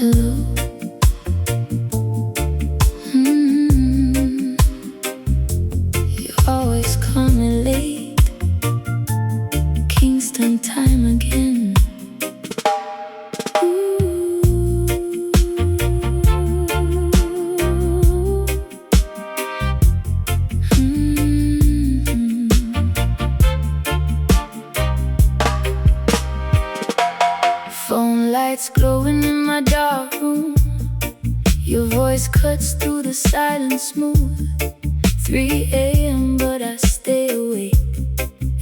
Hello. You're always coming late. Kingston time again. Phone lights glowing in my dark room. Your voice cuts through the silence smooth. 3 a.m. but I stay awake.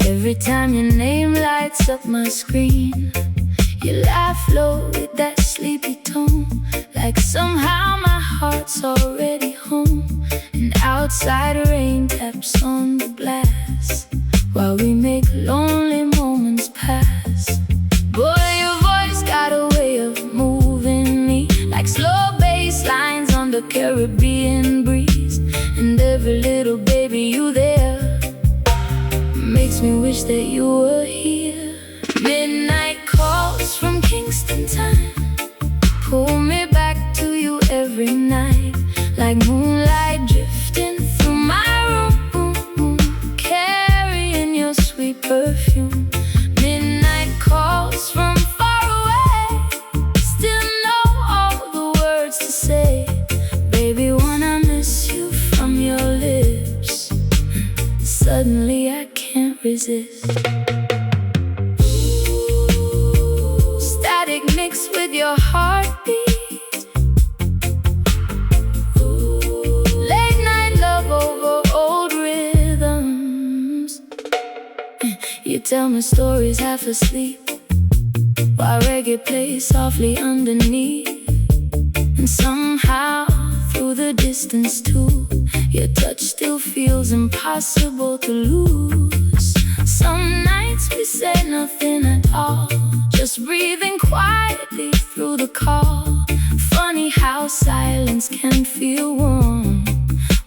Every time your name lights up my screen. You laugh low with that sleepy tone, like somehow my heart's already home. And outside rain taps on the glass, while we make lonely moments pass. Boy, your voice got a way of moving me, like slow bass lines on the Caribbean breeze. And every little baby you there makes me wish that you were here. Midnight calls from Kingston time pull me back to you every night, like moonlight drifting through my room, carrying your sweet perfume. Midnight calls from far away, still know all the words to say. Baby, wanna miss you from your lips. Suddenly I can't resist. Static mixed with your heartbeat. Late night love over old rhythms. You tell me stories half asleep, while reggae plays softly underneath. And somehow through the distance too, your touch still feels impossible to lose. Some nights we say nothing at all, just breathing quietly through the call. Funny how silence can feel warm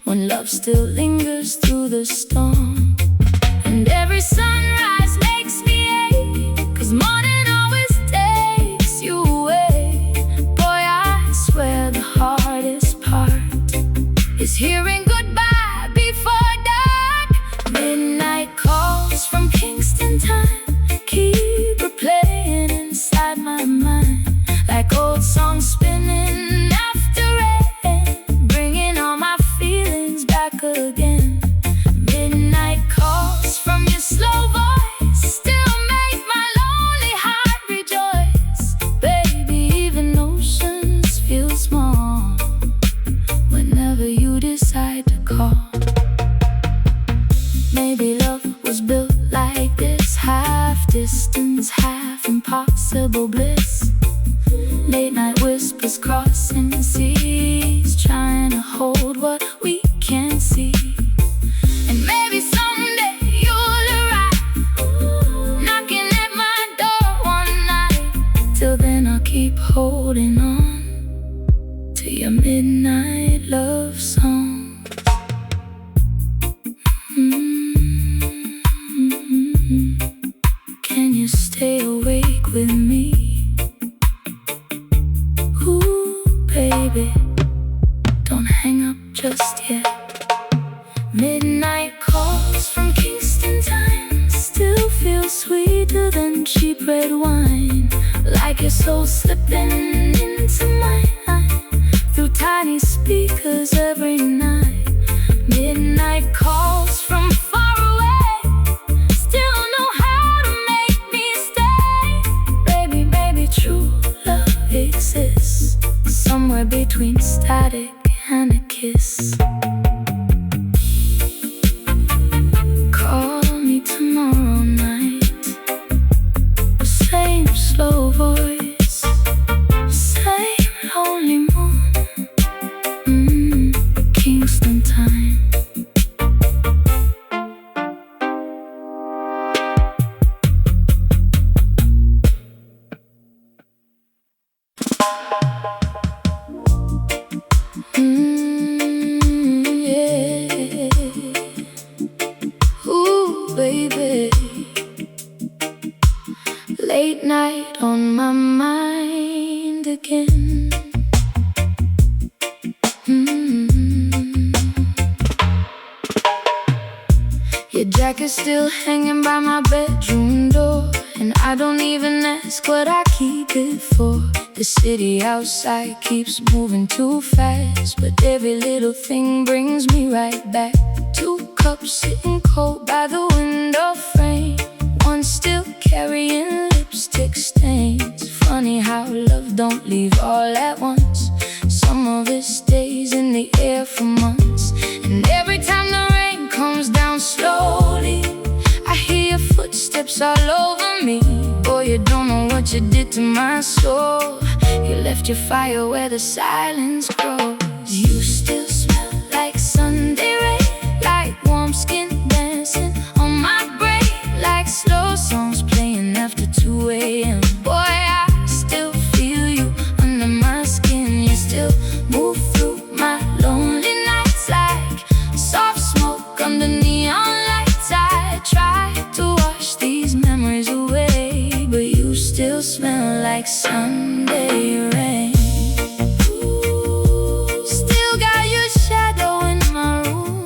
when love still lingers through the storm. And every sunrise makes me ache, 'cause morning always takes you away. Boy, I swear the hardest part is hearing goodbye before dark. Midnight calls from Kingston time keep replaying inside my mind, like old songs spinning after rain, bringing all my feelings back again. Midnight calls from your slow voice still make my lonely heart rejoice. Baby, even oceans feel small whenever you decide to call. Maybe love was built like this, half distance, half impossible bliss. Late night whispers crossing seas, trying to hold what we can't see. And maybe someday you'll arrive, knocking at my door one night. Till then I'll keep holding on to your midnight love song. Can you stay awake with me? Ooh, baby, don't hang up just yet. Midnight calls from Kingston time still feel sweeter than cheap red wine, like your soul slipping into mine through tiny speakers every night. Midnight calls from far away still know how to make me stay. Baby, maybe true love exists somewhere between static and a kiss. Call me tomorrow night, the same slow voice, same lonely moon. Kingston time. Yeah. Ooh, baby. Late night on my mind again. record still hanging by my bedroom door, and I don't even ask what I keep it for. The city outside keeps moving too fast, but every little thing brings me right back. 2 cups sitting cold by the window frame, one still carrying lipstick stains. Funny how love don't leave all at once. Some of it stays in the air for months. And every time the rain comes down slowly, I hear your footsteps all over me. Boy, you don't know what you did to my soul. You left your fire where the silence grows. You still smell like Sunday rain, like warm skin dancing on my brain, like slow songs playing after 2 a.m. Boy, I still feel you under my skin. You still move through my lonely nights like soft smoke under neon lights. I try to wash these memories away, but you still smell like Sunday rain. Still got your shadow in my room.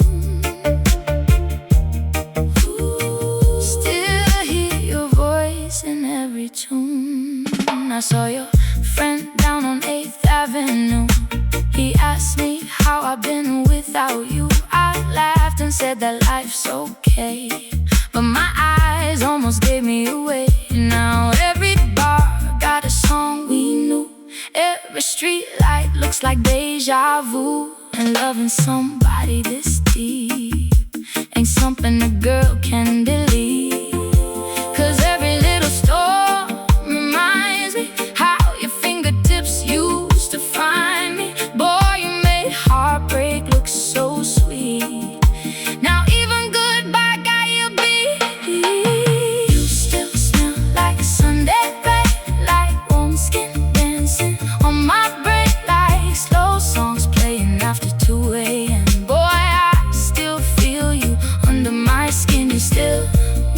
Still hear your voice in every tune. I saw your friend down on 8th Avenue. He asked me how I've been without you. I laughed and said that life's okay, but my eyes almost gave me away. Now every bar got a song we knew. Every street light looks like deja vu. And loving somebody this deep ain't something a girl can believe. 'Cause every little storm reminds me how your fingertips used to find me. Boy, you made heartbreak look so sweet. Now even goodbye got you beat. You still smell like Sunday rain, like warm skin dancing on my brain, like slow songs playing after 2 a.m. Boy, I still feel you under my skin. You still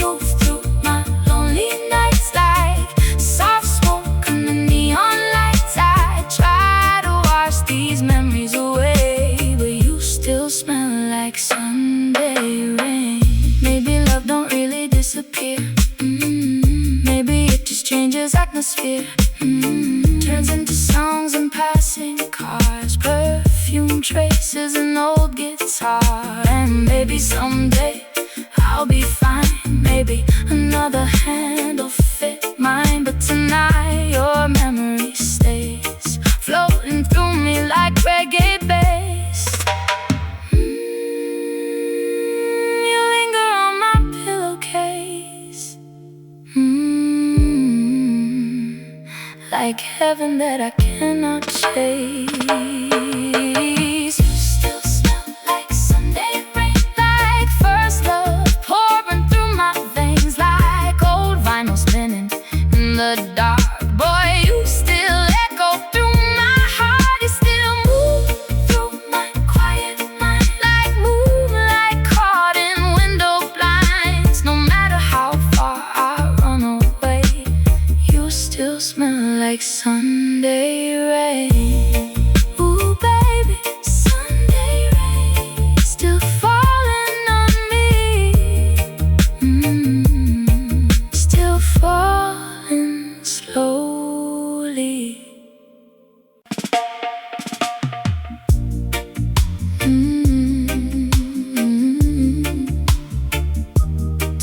move through my lonely nights like soft smoke under neon lights. I try to wash these memories away, but you still smell like Sunday rain. Maybe love don't really disappear. Maybe it just changes atmosphere. Turns into songs and passing cars, perfume traces, an old guitar. And maybe someday I'll be fine. Maybe another hand will fit mine, but tonight your memory stays floating through me like reggae bass. You linger on my pillowcase, like heaven that I cannot chase. You still smell like Sunday rain, like first love pouring through my veins, like old vinyl spinning in the dark. Boy, you still echo through my heart. You still move through my quiet mind, like moonlight caught in window blinds. No matter how far I run away, you still smell like Sunday rain. Ooh, baby, Sunday rain still falling on me. Still falling slowly.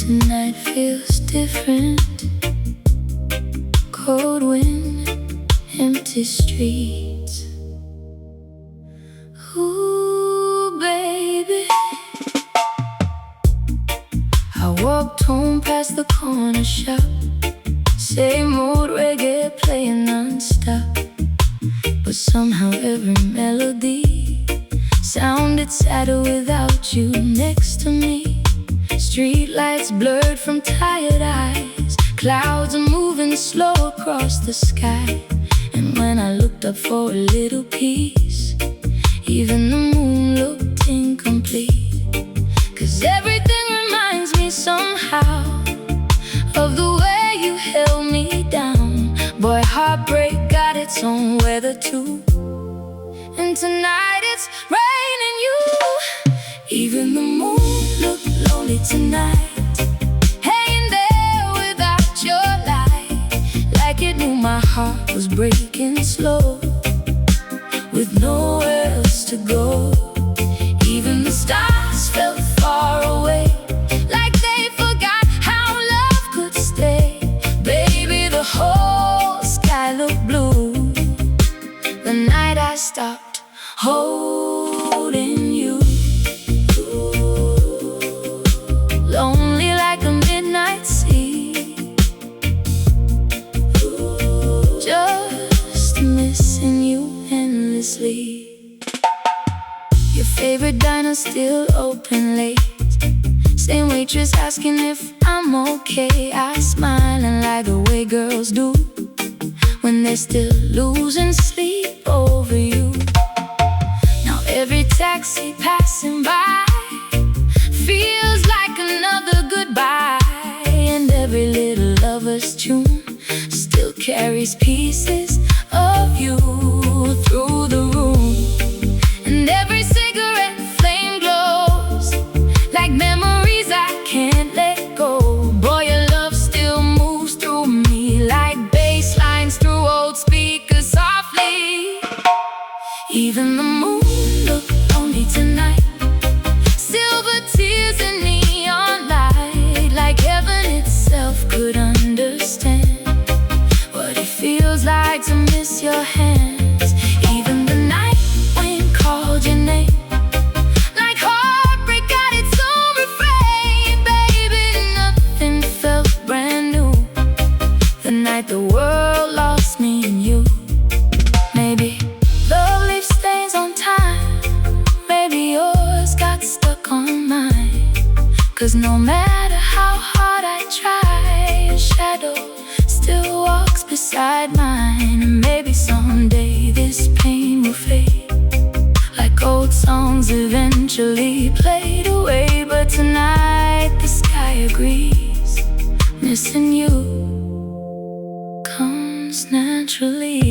Tonight feels different. Cold wind, empty streets. Ooh, baby. I walked home past the corner shop. Same old reggae playing nonstop, but somehow every melody sounded sadder without you next to me. Street lights blurred from tired eyes. Clouds are moving slow across the sky. And when I looked up for a little peace, even the moon looked incomplete. 'Cause everything reminds me somehow of the way you held me down. Boy, heartbreak got its own weather too. And tonight it's raining you. Even the moon looked lonely tonight. kid knew my heart was breaking slow, with nowhere else to go. Even the stars felt far away, like they forgot how love could stay. Baby, the whole sky looked blue the night I stopped holding you. Lonely like a midnight sea, just missing you endlessly. Your favorite diner still open late, same waitress asking if I'm okay. I smile and lie the way girls do when they're still losing sleep over you. Now every taxi passing by feels like another goodbye, and every little lover's tune still carries pieces of you through the room. And every cigarette flame glows like memories I can't let go. Boy, your love still moves through me like bass lines through old speakers softly. Even the moon looked lonely tonight, silver tears and neon light, like heaven itself could understand what it feels like to miss your hands. Even the night wind called your name, like heartbreak got its own refrain. Baby, nothing felt brand new the night the world lost me and you. Maybe love leaves stains on time, maybe yours got stuck on mine. 'Cause no matter how hard I try, your shadow still walks beside mine. And maybe someday this pain will fade, like old songs eventually played away. But tonight the sky agrees, missing you comes naturally.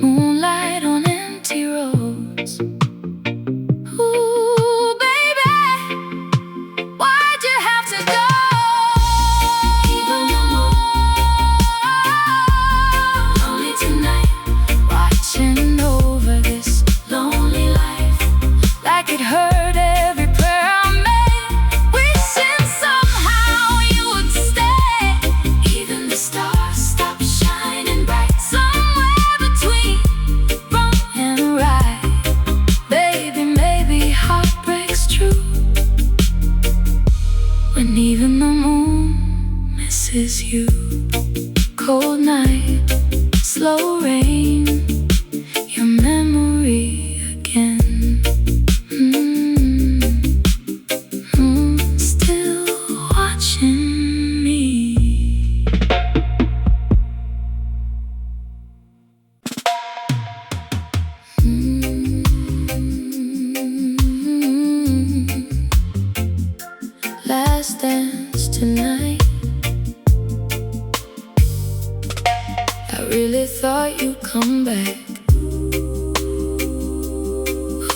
Moonlight on empty roads. Ooh, baby, why'd you have to go? Even the moon, lonely tonight, watching over this lonely life, like it heard every prayer I made, wishing somehow you would stay. Even the stars stopped shining bright somewhere between wrong and right. Baby, maybe heartbreak's true when even the moon misses you. Cold night, slow rain, your memory again. Still watching me. Last dance tonight, I really thought you'd come back.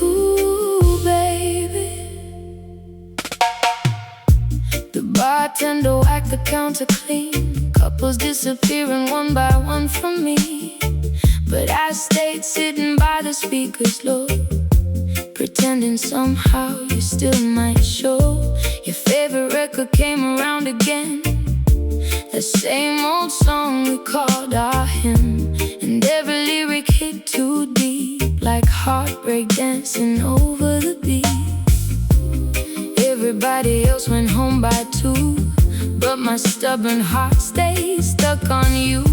Ooh, baby. The bartender whacked the counter clean, couples disappearing one by one from me. But I stayed sitting by the speakers low, pretending somehow you still might show. Your favorite record came around again, the same old song we called our hymn. And every lyric hit too deep, like heartbreak dancing over the beat. Everybody else went home by 2, but my stubborn heart stayed stuck on you.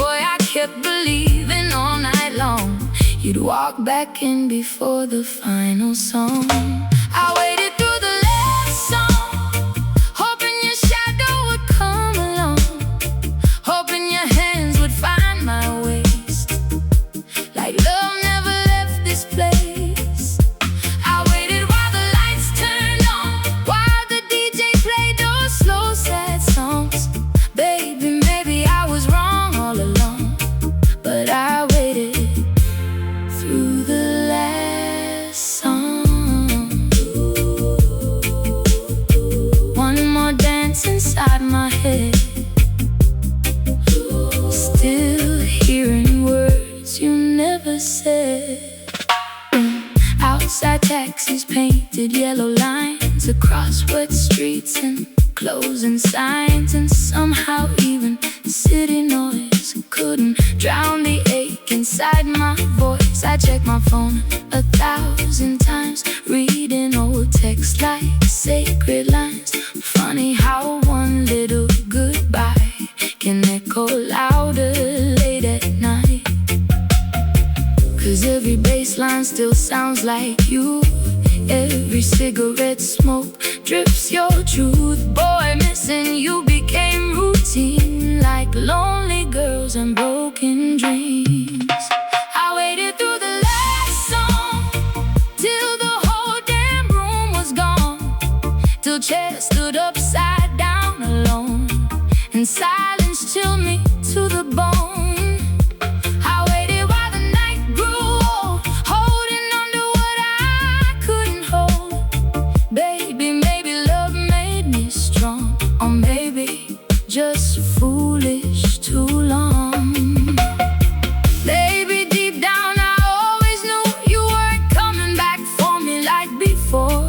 Boy, I kept believing all night long you'd walk back in before the final song. I waited through the last song, hoping your shadow would come along, hoping your hands would find my waist, like love never left this place. I waited while the lights turned on, while the DJ played those slow sad songs. Baby, maybe I was wrong all along, but I waited through the last song. and signs, and somehow even city noise couldn't drown the ache inside my voice. I checked my phone 1,000 times, reading old texts like sacred lines. Funny how one little goodbye can echo louder late at night. 'Cause every bass line still sounds like you. Every cigarette smoke drips your truth. Boy, missing you became routine, like lonely girls and broken dreams. I waited through the last song till the whole damn room was gone, till chairs stood upside down alone, and silence chilled me to the bone. Just foolish too long. Baby, deep down I always knew you weren't coming back for me like before.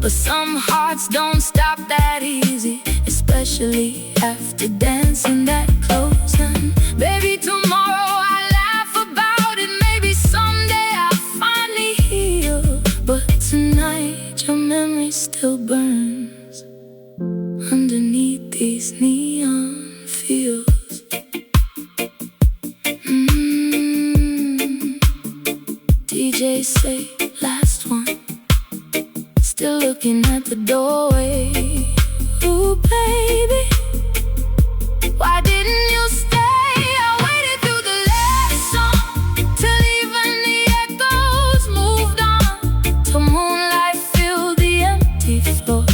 But some hearts don't stop that easy, especially after dancing that close. And baby, tomorrow I laugh about it. Maybe someday I'll finally heal. But tonight your memory still burns underneath these neon fields. DJ say last one, still looking at the doorway. Ooh baby, why didn't you stay? I waited through the last song till even the echoes moved on, till moonlight filled the empty floor.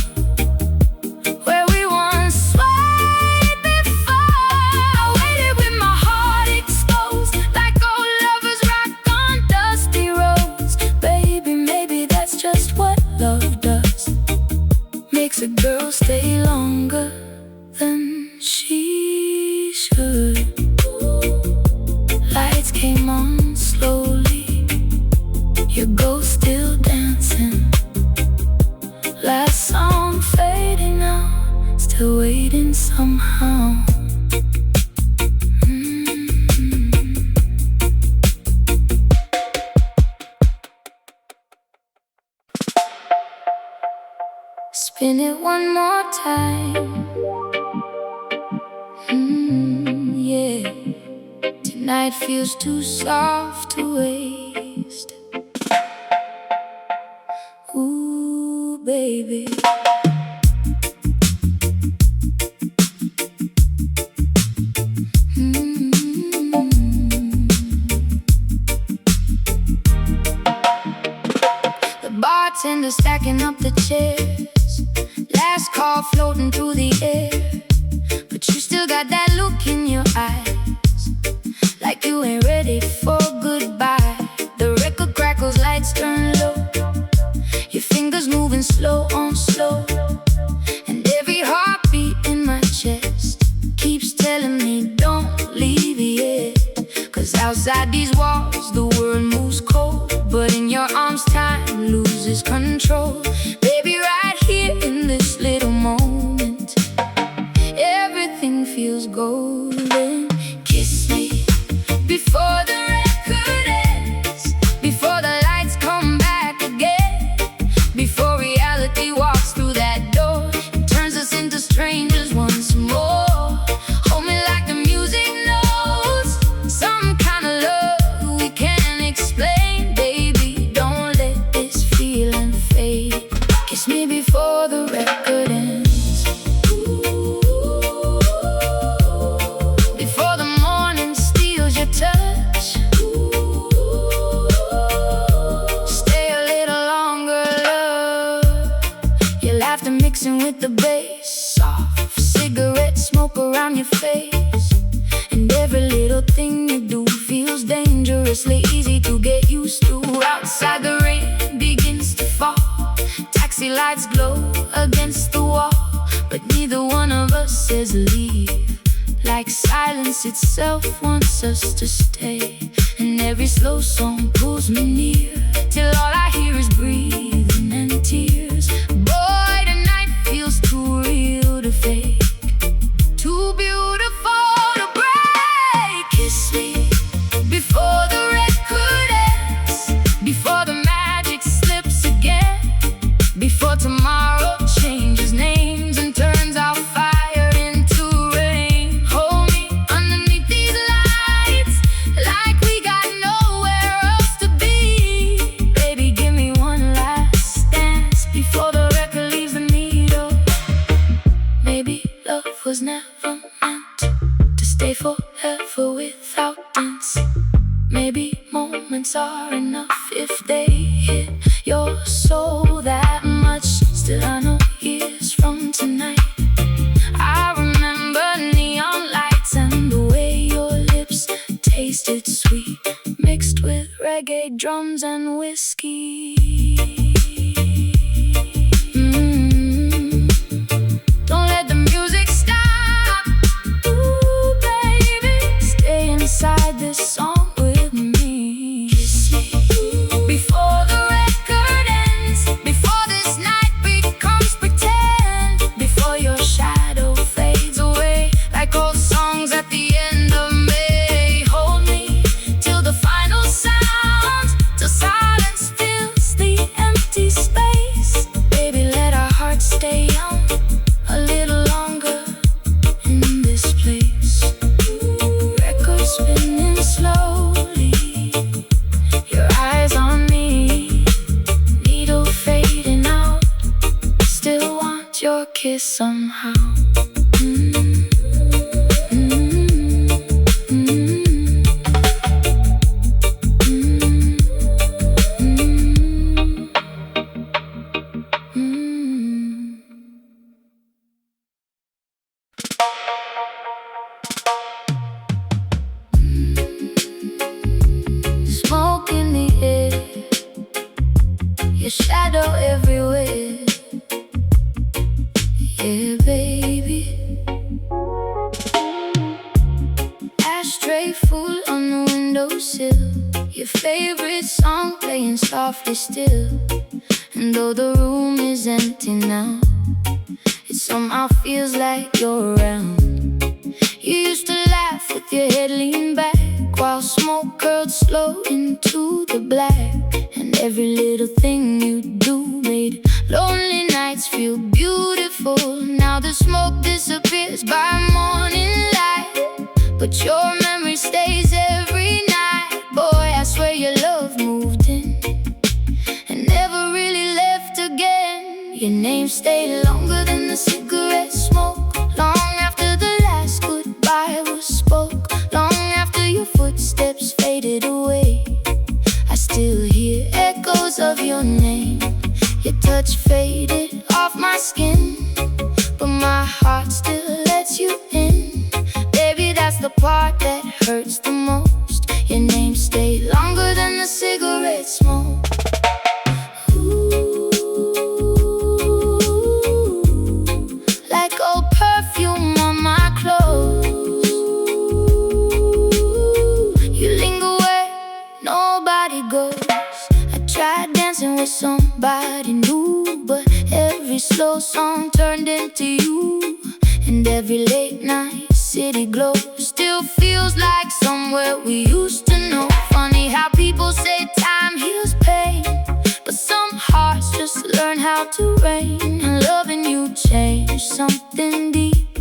Makes a girl stay longer than she should. Lights came on slowly, your ghost still dancing. Last song fading out, still waiting somehow. Spin it one more time. Yeah. Tonight feels too soft to waste. Ooh, baby. The bartender stacking up the chairs. Last call floating through the air, but you still got that look in your eyes, like you ain't ready for goodbye. The record crackles, lights turn low, your fingers moving slow on slow, and every heartbeat in my chest keeps telling me don't leave yet. 'Cause outside these walls the world moves cold, but in your arms time loses control. Baby, right here in this little moment, everything feels golden. Kiss me before the record ends, before the lights come back again, before reality walks through that door and turns us into strangers once more. Hold me like the music knows, some kind of love we can't explain. Baby, don't let this feeling fade. Kiss me before the record ends, before the morning steals your touch. Stay a little longer, love. Your laughter mixing with the bass, soft cigarette smoke around your face, and every little thing you do feels dangerously easy to get used to. Outside the rain begins to fall, taxi lights glow against the wall, but neither one of us says leave. Like silence itself wants us to stay, and every slow song pulls me near, till all I hear is breathing and tears. Boy, tonight feels too real never meant to stay forever without dents. Maybe moments are enough if they hit your soul that much. Still I know years from tonight, I remember neon lights and the way your lips tasted sweet, mixed with reggae drums and whiskey. Don't let the music stop. Ooh, baby, stay inside this song with me. Kiss me before the record ends, before this night becomes pretend, before your shadow fades away like old songs at the end of May. Hold me till the final sound, till silence fills the empty space. Baby, let our hearts stay young a little longer in this place. Records spinning slowly, your eyes on me, needle fading out, still want your kiss somehow. Smoke in the air, your shadow everywhere. Yeah, baby. Ashtray full on the windowsill, your favorite song playing softly still. And though the room is empty now, it somehow feels like you're around. You used to laugh with your head leaned back while smoke curled slow into the black. And every little thing you do made lonely nights feel beautiful. Now the smoke disappears by morning light, but your memory stays every night. Boy, I swear your love moved in and never really left again. Your name stayed longer than the cigarette smoke, long after the last goodbye was spoke, long after your footsteps faded away. I still hear echoes of your name. Your touch faded off my skin, but my heart still lets you in. Baby, that's the part that hurts the most. Your name stayed longer than the cigarette smoke. Ooh, like old perfume on my clothes. You linger where nobody goes. I tried dancing with somebody new, but every slow song turned into you. And every late night city glow still feels like somewhere we used to know. Funny how people say time heals pain, but some hearts just learn how to rain. And loving you changed something deep.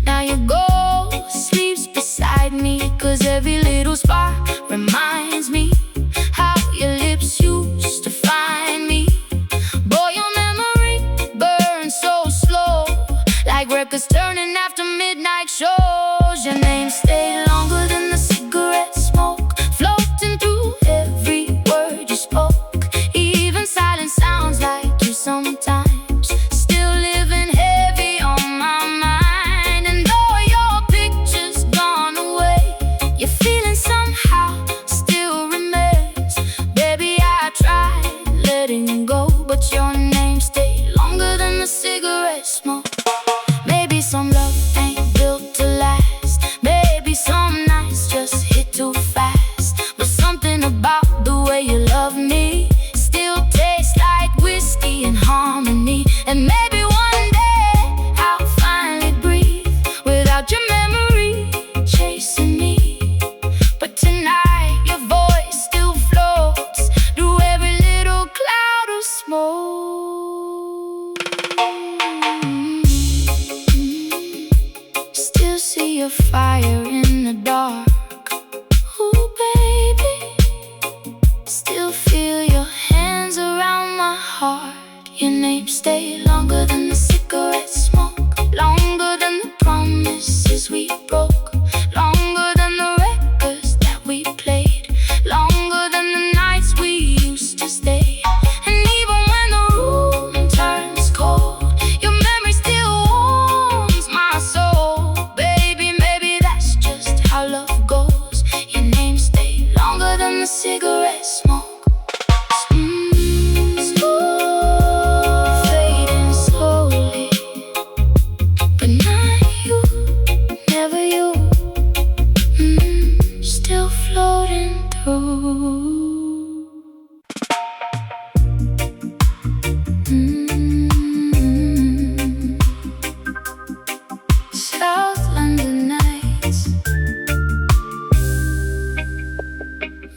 Now your ghost sleeps beside me, 'cause every little spark reminds me how your lips used to find me. Boy, your memory burns so slow, like records turning after midnight shows. Your name stayed longer than the cigarette smoke, floating through every word you spoke. Even silence sounds like you sometimes, still living heavy on my mind. And though your picture's gone away, your feeling somehow still remains. Baby, I tried letting go, but your name stayed longer than the cigarette smoke. Maybe some love ain't built to last, maybe some nights just hit too fast, but something about the way you love me still tastes like whiskey and harmony. And maybe one day I'll finally breathe without your memory chasing me. But tonight your voice still floats through every little cloud of smoke. Still see your fire in the dark. Ooh, baby, still feel your hands around my heart. Your name stayed longer than the cigarette smoke, longer than the promise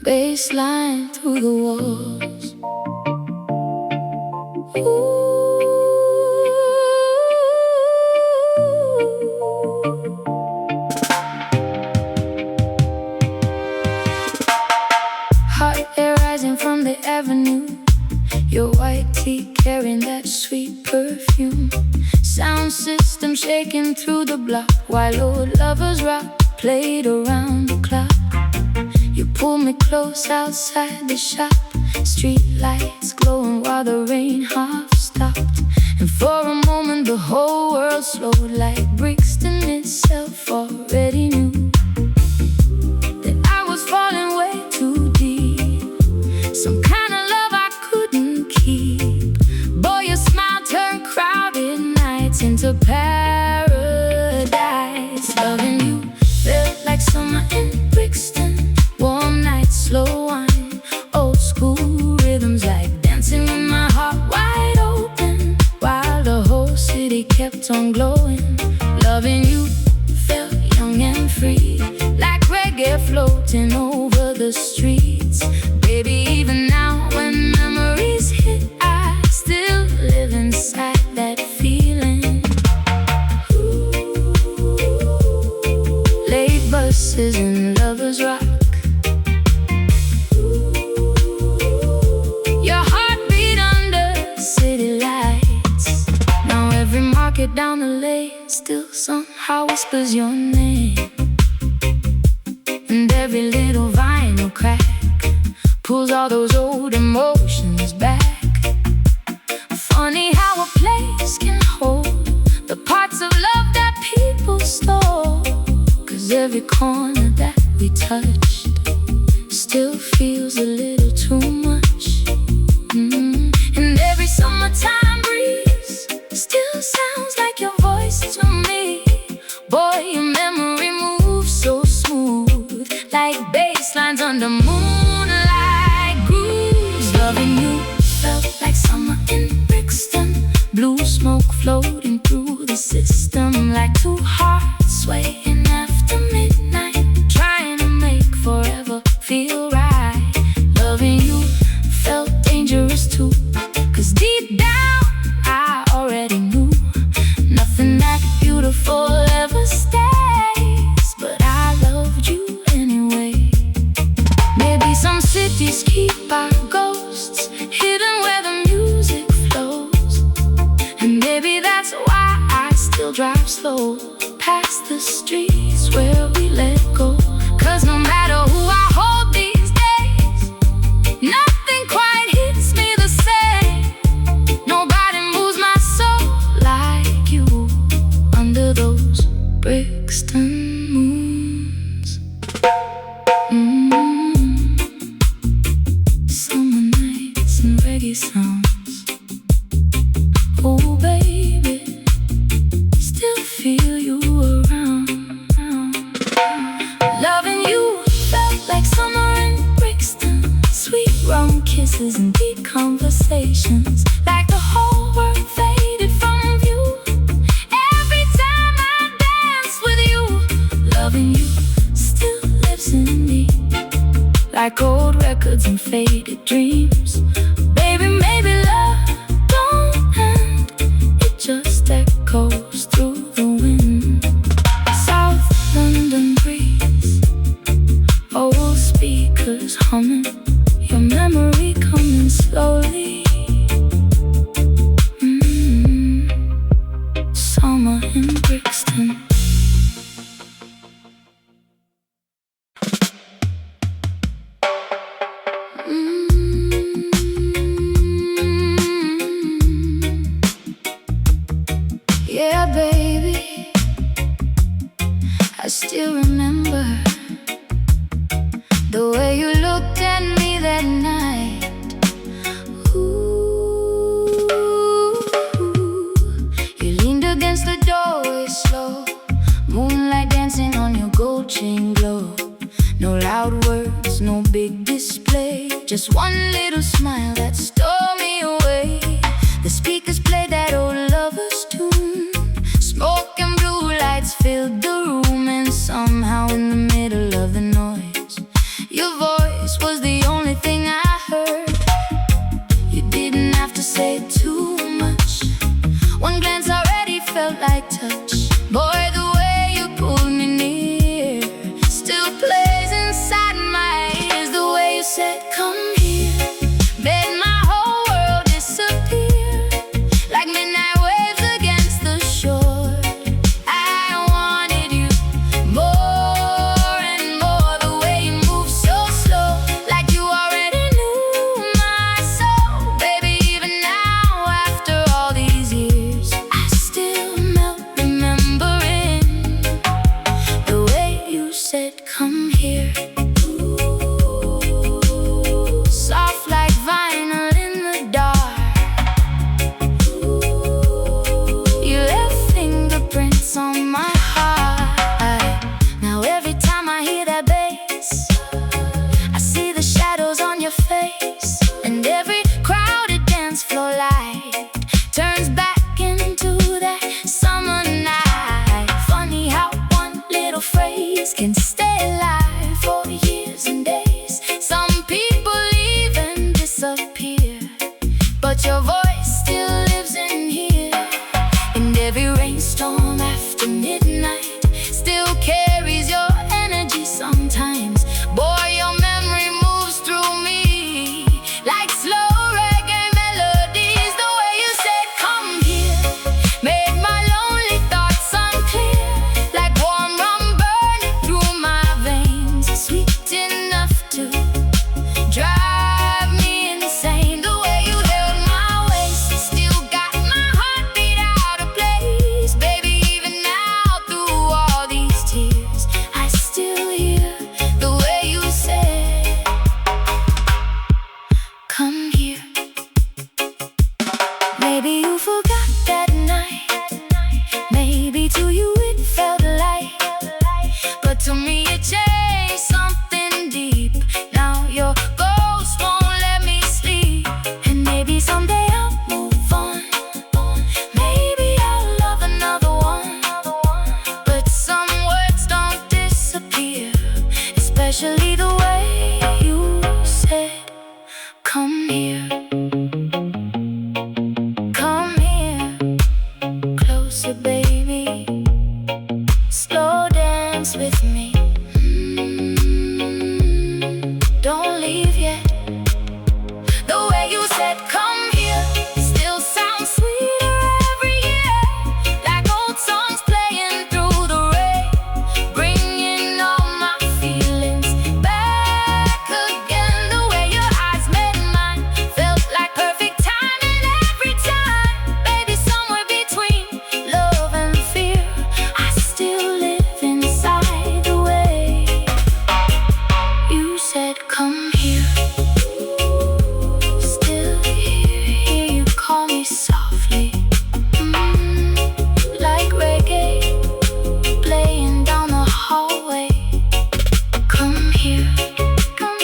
bass line through the walls. Hot air rising from the avenue, your white tee carrying that sweet perfume. Sound system shaking through the block while old lovers rock played around the clock. You pulled me close outside the shop, street lights glowing while the rain half stopped. And for a moment the whole world slowed, like Brixton itself already knew that I was falling way too deep. Some kind of love I couldn't keep. Boy, your smile turned crowded nights into paradise. Loving you felt like summer in Brixton. Warm nights, slow wine, old school rhythms, like dancing with my heart wide open, while the whole city kept on glowing. Loving you felt young and free, like reggae floating over the streets. Baby, even now when memories hit, I still live inside that feeling. Late buses and lovers rock, your heartbeat under city lights. Now every market down the lane still somehow whispers your name, and every little vinyl crack pulls all those old emotions back. Funny how a place can hold the parts of love that people stole, 'cause every corner that we touched still feels a little too much. And every summertime breeze still sounds like your voice to me. Boy, your memory moves so smooth, like bass lines under moonlight grooves. Loving you felt like summer in Brixton. Blue smoke floating through the system, like two hearts swaying after midnight, trying to make forever feel right. Loving you felt dangerous too, 'cause deep down I already knew nothing that beautiful ever stays. But I loved you anyway. Maybe some cities keep our ghosts hidden where the music flows, and maybe that's why I still drive slow past the streets where we let go. 'Cause no matter who I hold these days, nothing quite hits me the same. Nobody moves my soul like you under those Brixton moons. Summer nights and reggae sounds. Oh baby, still feel you around. Loving you felt like summer in Brixton. Sweet rum kisses and deep conversations, like the whole world faded from view. Every time I dance with you, loving you still lives in me, like old records and faded dreams. Baby, maybe love don't end, it just echoes through the wind. South London breeze, old speakers humming, your memory coming slowly. Summer in Brixton. Yeah, baby, I still remember the way you looked at me that night. Ooh, you leaned against the doorway slow, moonlight dancing on your gold chain glow. No loud words, no big display, just one little smile that stole me away. The speakers played that old lovers tune, smoke and blue lights filled the room, and somehow in the middle of the noise, your voice was said, come here. Soft like vinyl in the dark. You left fingerprints on my heart. Now every time I hear that bass, I see the shadows on your face, and every crowded dance floor light turns back into that summer night. Funny how one little phrase can stay alive for years and days. Some people even disappear, but your voice still lives in here. And every rainstorm after midnight still carries your energy sometimes. Boy, your memory moves through me like slow reggae melodies. The way you said, come here, made my lonely thoughts unclear, like warm rum burning through my veins, sweet enough to drive me insane. The way you held my waist still got my heartbeat out of place. Baby, even now through all these tears, I still hear the way you said, come here. Maybe you forgot that night, maybe to you it felt light, but to me it changed something deep. Now your ghost won't let me sleep, and maybe someday I'll move on. Maybe I'll love another one, but some words don't disappear, especially the way you said, come here. Come here, closer baby, slow dance with me. Don't leave yet. The way you said, come here, still sounds sweeter every year, like old songs playing through the rain, bringing all my feelings back again. The way your eyes met mine felt like perfect timing every time. Baby, somewhere between love and fear, I still live inside the way you said, come here. Still hear you call me softly, like reggae playing down the hallway. Come here, come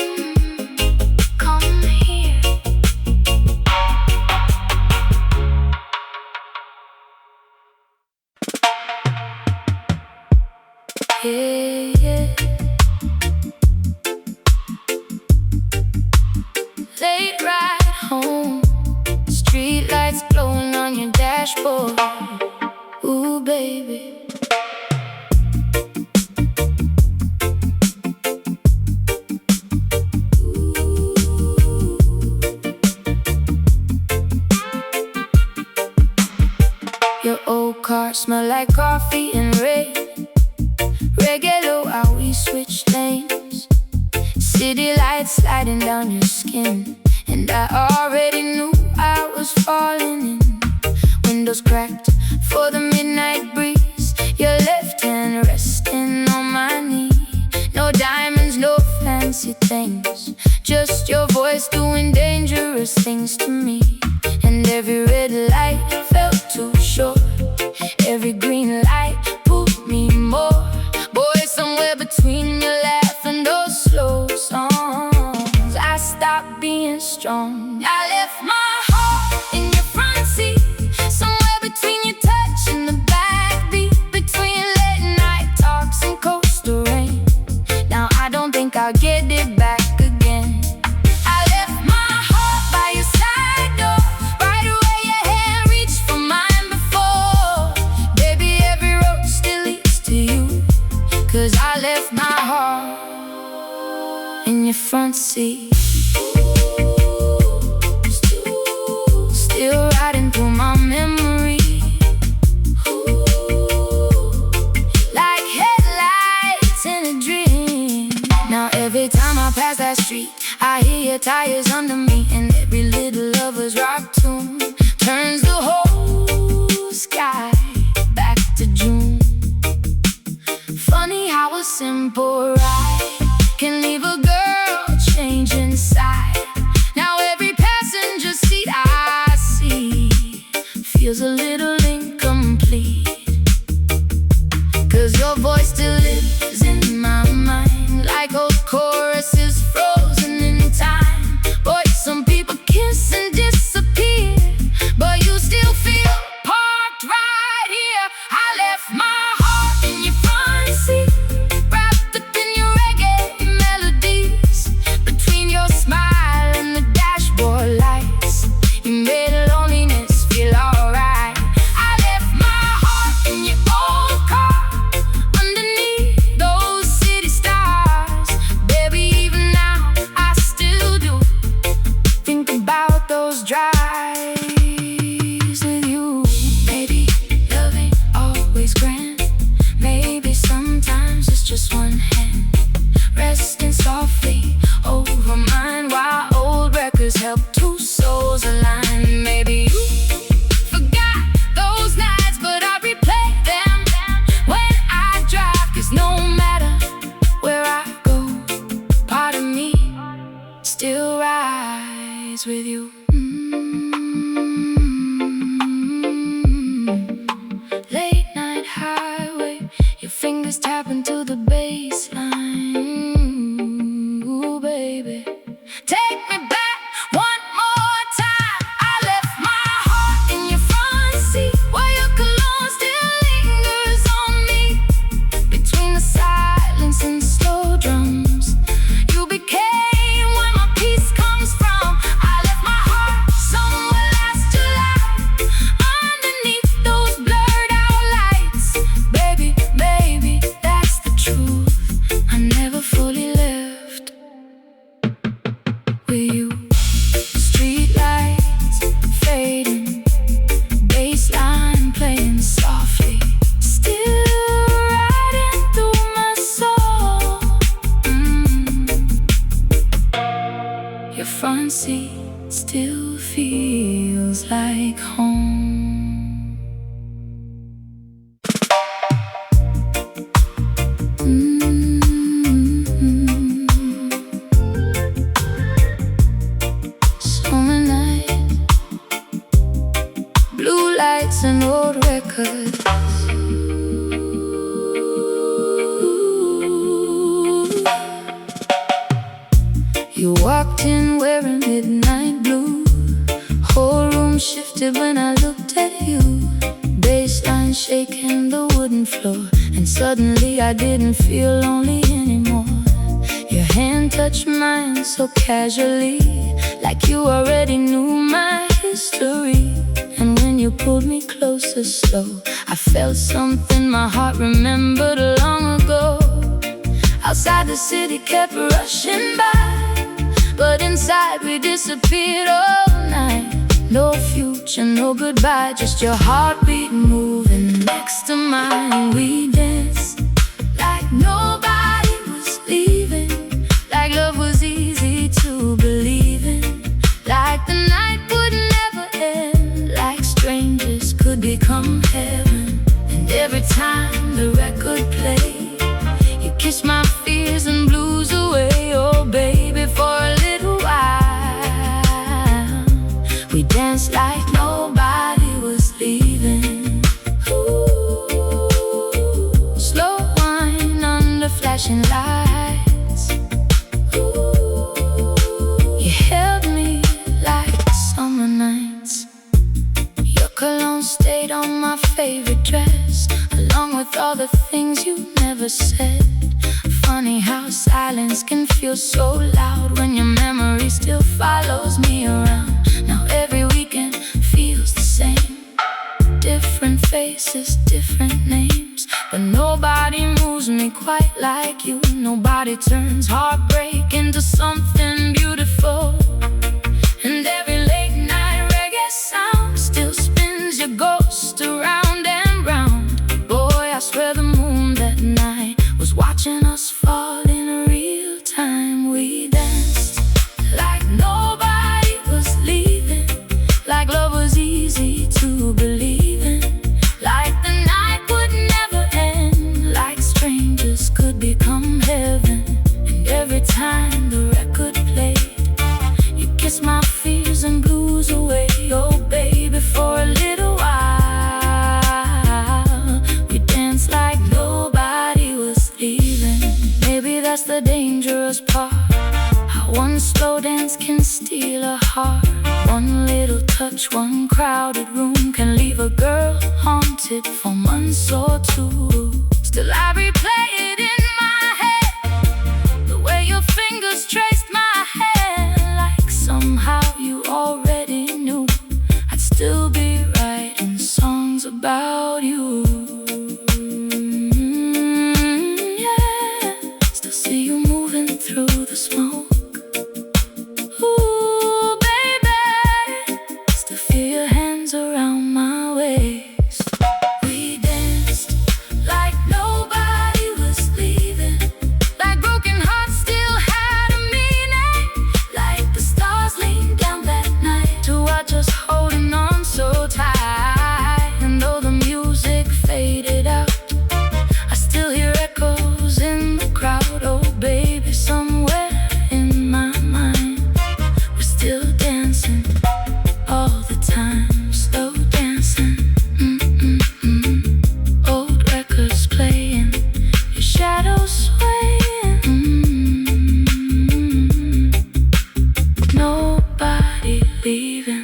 here. Yeah, yeah. Late ride home, street lights glowing on your dashboard. Ooh, baby. Your old car smell like coffee and rain. Reggae low, how we switch lanes. City lights sliding down your skin, and I already knew I was falling in. Windows cracked for the midnight breeze, your left hand resting on my knee. No diamonds, no fancy things, just your voice doing dangerous things to me. And every red light felt too short, every green light pulled me more. Boy, somewhere between your laugh and those slow songs, I stopped being strong. I left my heart in your front seat, somewhere between your touch and the backbeat, between late night talks and coastal rain. Now I don't think I'll get it back again. I left my heart by your side door, right where your hand reached for mine before. Baby, every road still leads to you, 'cause I left my heart in your front seat. Still riding through my memory, like headlights in a dream. Now every time I pass that street, I hear your tires under me, and every little Lovers Rock tune turns the whole sky back to June. Funny how how a simple ride can leave a girl changed inside. Now every passenger seat I see feels a little incomplete, 'cause your voice still lives in my mind, like old choruses frozen in time. Boy, some people kiss and disappear, but you still feel parked right here. I left my heart in your front seat, wrapped up in your reggae melodies. Between your smile and the dashboard lights, you made loneliness feel alright. I left my heart in your old car, underneath those city stars. Baby, even now I still do think about those drives with you. Maybe love ain't always grand, maybe sometimes it's just one hand resting softly over mine, while old records help two souls align. Maybe you forgot those nights, but I replay them when I drive, 'cause no matter where I go, part of me still rides with you. Late night highway, your fingers tapping to the bass line. Ooh, baby, take me back one more time. I left my heart in your front seat, where your cologne still lingers on me. Between the silence and slow drums, you became where my peace comes from. I left my heart somewhere last July, underneath those blurred out lights. Baby, baby, that's the truth. I never fully left with you. Street lights fading, bass line playing softly, still riding through my soul. Your front seat still feels like home. Summer night, blue lights and old records. You walked in wearing midnight blue, whole room shifted when I looked at you. Bassline shaking the wooden floor, and suddenly I didn't feel lonely anymore. Your hand touched mine so casually, like you already knew my history. And when you pulled me closer slow, I felt something my heart remembered long ago. Outside the city kept rushing by, but inside we disappeared all night. No future, no goodbye, just your heartbeat moving next to mine. We danced like nobody was leaving, like love was easy to believe in, like the night would never end, like strangers could become heaven. And every time the record played, you kissed my fears and blues away. Oh baby, for a little while we danced like nobody was leaving. Ooh, slow wine under flashing lights. Ooh, you held me like summer nights. Your cologne stayed on my favorite dress, along with all the things you never said. Funny how silence can feel so loud when your memory still follows me around. Now every weekend feels the same, different faces, different names, but nobody moves me quite like you. Nobody turns heartbreak into something beautiful. And every late night reggae sound still spins your ghost around and round. Boy, I swear the moon that night was watching us fall in real time. We danced like nobody was leaving, like love was easy to believe in, like the night would never end, like strangers could that's the dangerous part. How one slow dance can steal a heart. One little touch, one crowded room can leave a girl haunted for months or two. Still I replay it in my head, the way your fingers traced my hair, like somehow you already knew I'd still be writing songs about you. Yeah, still see you moving through the smoke. Ooh, baby, still feel your hands around my waist. We danced like nobody was leaving, like broken hearts still had a meaning, like the stars leaned down that night to watch us holding on so tight. And though the music faded out, I still hear echoes in the crowd. Oh baby, somewhere in my mind we're still dancing all the time, slow dancing. Old records playing, your shadow swaying. Nobody leaving.